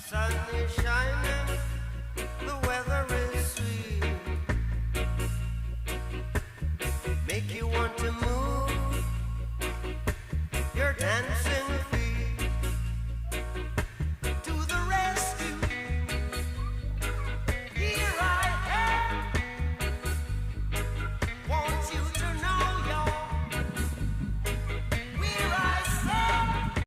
Sun is shining, the weather is sweet. Make you want to move. You're dancing.